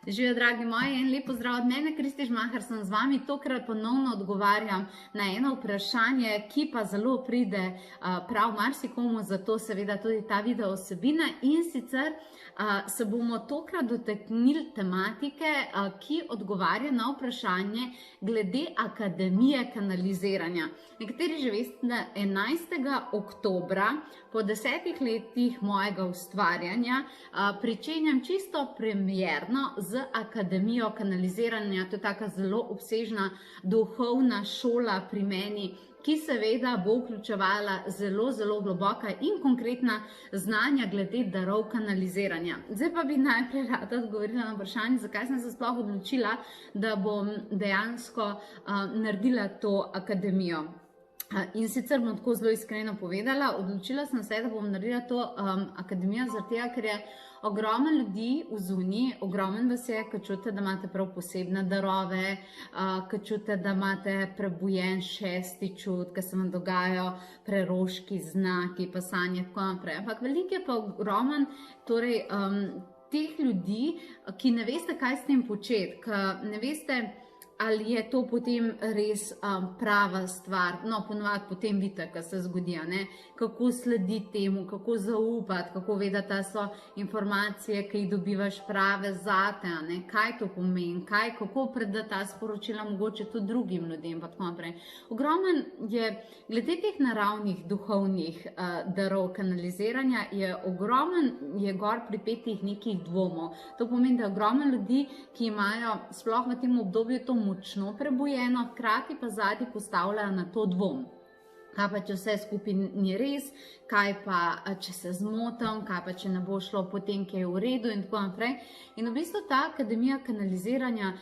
Živijo, dragi moji, en lep pozdrav od mene, Kristi Žmahar sem z vami. Tokrat ponovno odgovarjam na eno vprašanje, ki pa zelo pride prav marsikomu, zato seveda tudi ta video vsebina. In sicer se bomo tokrat dotaknili tematike, ki odgovarja na vprašanje glede Akademije kanaliziranja. Nekateri že veste, da 11. oktobra, po 10 letih mojega ustvarjanja, pričenjam čisto premierno z Akademijo kanaliziranja. To je taka zelo obsežna duhovna šola pri meni, ki seveda bo vključevala zelo globoka in konkretna znanja glede darov kanaliziranja. Zdaj pa bi najprej rada odgovorila na vprašanje, zakaj sem se sploh odločila, da bom dejansko naredila to akademijo. In sicer bom tako zelo iskreno povedala, odločila sem se, da bom naredila to akademijo zaradi tega, ker je ogromno ljudi v zunji, ogromen vas je, ki čutite, da imate prav posebne darove, ki čutite, da imate prebujen šesti čut, ki se vam dogajajo preroški znaki, pa sanje, tako naprej. Ampak veliko je pa ogromen, torej teh ljudi, ki ne veste, kaj s tem početi, ki ne veste, ali je to potem res prava stvar. No, ponovadi potem vidite, kaj se zgodi, kako slediti temu, kako zaupati, kako vedeti, da so informacije, ki jih dobivaš, prave zate, kaj to pomeni, kako predati ta sporočila mogoče tudi drugim ljudem, pa tako naprej. Ogromen je, glede teh naravnih, duhovnih darov kanaliziranja, je gor pripetih nekih dvomov. To pomeni, da je ogromen ljudi, ki imajo sploh v tem obdobju to močno prebujeno, hkrati pa zadnji postavljajo na to dvom. Kaj pa, če vse skupaj ni res, kaj pa, če se zmotam, kaj pa, če ne bo šlo potem, kaj je v redu in tako naprej. In v bistvu ta Akademija kanaliziranja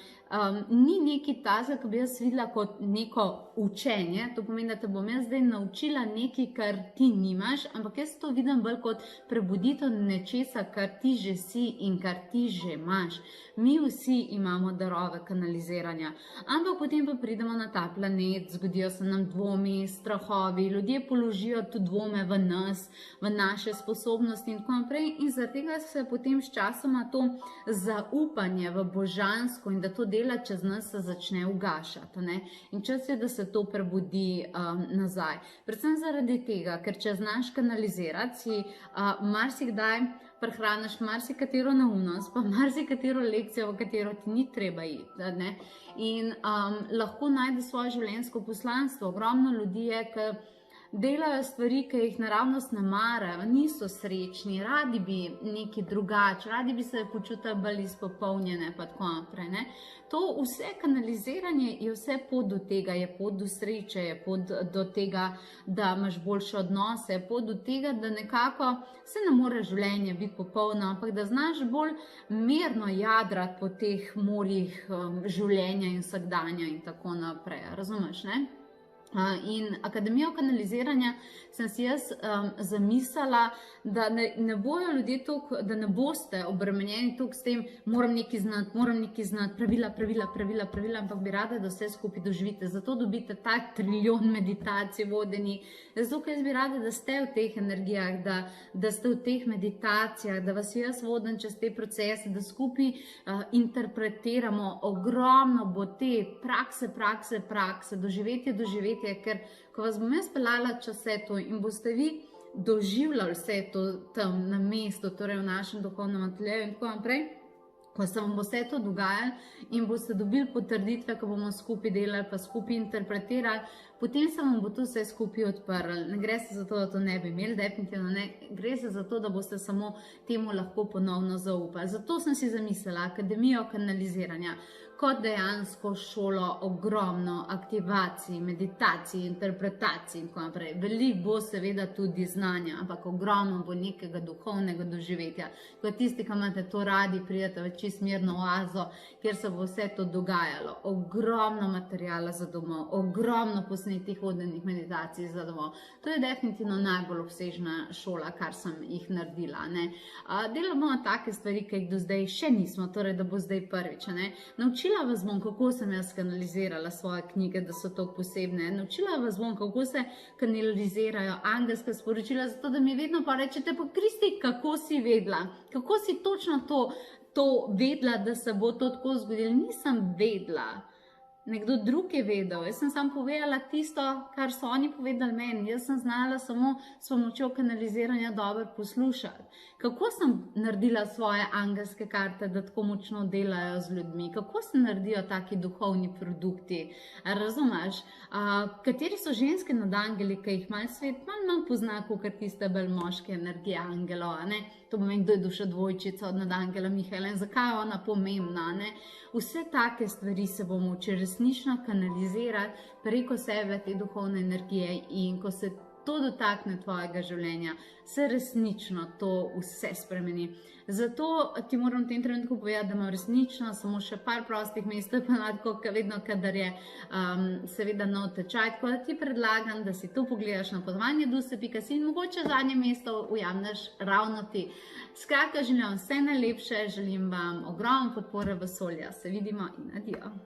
ni neki tazga, ki bi jaz videla kot neko učenje. To pomeni, da te bom jaz zdaj naučila nekaj, kar ti nimaš, ampak jaz to vidim bolj kot prebuditev nečesa, kar ti že si in kar ti že imaš. Mi vsi imamo darove kanaliziranja, ampak potem pa pridemo na ta planet, zgodijo se nam dvomi, strahovi, ljudje položijo tudi dvome v nas, v naše sposobnosti in tako naprej. In zaradi tega se potem s časoma to zaupanje v božansko in da to dela čez nas se začne ugašati. In čas je, da se to prebudi nazaj. Predvsem zaradi tega, ker če znaš kanalizirati, si marsikdaj prehraniš marsikatero neumnost, pa marsikatero lekcijo, v katero ti ni treba iti. In lahko najde svoje življenjsko poslanstvo. Ogromno ljudi je, ki delajo stvari, ki jih naravnost ne marajo, niso srečni, radi bi nekaj drugače, radi bi se počutili bolj izpopolnjene, pa tako naprej. To vse kanaliziranje je vse pot do tega, je pot do sreče, je pot do tega, da imaš boljše odnose, je pot do tega, da nekako se ne more življenje biti popolno, ampak da znaš bolj mirno jadrati po teh morjih življenja in vsakdanja in tako naprej. Razumeš, ne? In Akademijo kanaliziranja sem si jaz zamislila, da ne bojo ljudje toliko, da ne boste obremenjeni toliko s tem, moram nekaj znati, pravila, ampak bi rada, da vse skupaj doživite. Zato dobite ta trilijon meditacij vodeni. Zato, ker jaz bi rada, da ste v teh energijah, da ste v teh meditacijah, da vas jaz vodim čez te procese, da skupaj interpretiramo. Ogromno bo te prakse, doživetje, ker ko vas bom jaz peljala čez vse to in boste vi doživljali vse to tam na mestu, torej v našem duhovnem ateljeju in tako naprej, ko se vam bo vse to dogajalo in boste dobili potrditve, ko bomo skupaj delali, pa skupaj interpretirali, potem se vam bo to vse skupaj odprlo. Ne gre se za to, da to ne bi imeli, definitivno ne. Gre se za to, da boste samo temu lahko ponovno zaupali. Zato sem si zamislila Akademijo kanaliziranja kot dejansko šolo ogromno aktivacij, meditacij, interpretacij in tako naprej. Veliko bo seveda tudi znanja, ampak ogromno bo nekega duhovnega doživetja. Ko tisti, ki imate to radi, pridete v čisto mirno oazo, kjer se bo vse to dogajalo. Ogromno materijala za domov, ogromno posnetih vodenih meditacij za domov. To je definitivno najbolj obsežna šola, kar sem jih naredila. Delamo take stvari, ki jih do zdaj še nismo, torej da bo zdaj prvič. Naučila vas bom, kako sem jaz kanalizirala svoje knjige, da so to posebne. Naučila vas bom, kako se kanalizirajo angelska sporočila, zato da mi vedno pa rečete, pa Kristi, kako si vedela, kako si točno to to vedela, da se bo to tako zgodilo. Nisem vedela. Nekdo drug je vedel, jaz sem samo povedala tisto, kar so oni povedali meni. Jaz sem znala samo s pomočjo kanaliziranja dobro poslušati. Kako sem naredila svoje angelske karte, da tako močno delajo z ljudmi? Kako se naredijo taki duhovni produkti? Razumeš? Kateri so ženske nadangeli, ki jih malo svet manj pozna, kot tiste bolj moške energije angelov, a ne? To pomeni, da je duša dvojčica od nadangela Mihaela in zakaj je ona pomembna, ne? Vse take stvari se bomo učili resnično kanalizirati preko sebe, te duhovne energije, in ko se to dotakne tvojega življenja, se resnično to vse spremeni. Zato ti moram v tem trenutku povedati, da imam resnično samo še par prostih mest, pa vedno, kadar je seveda nov tečaj, tako da ti predlagam, da si to pogledaš na potovanje.si in mogoče zadnje mesto ujameš ravno ti. Skratka, želim vam vse najlepše, želim vam ogromno podpore, vesolja. Se vidimo in adijo.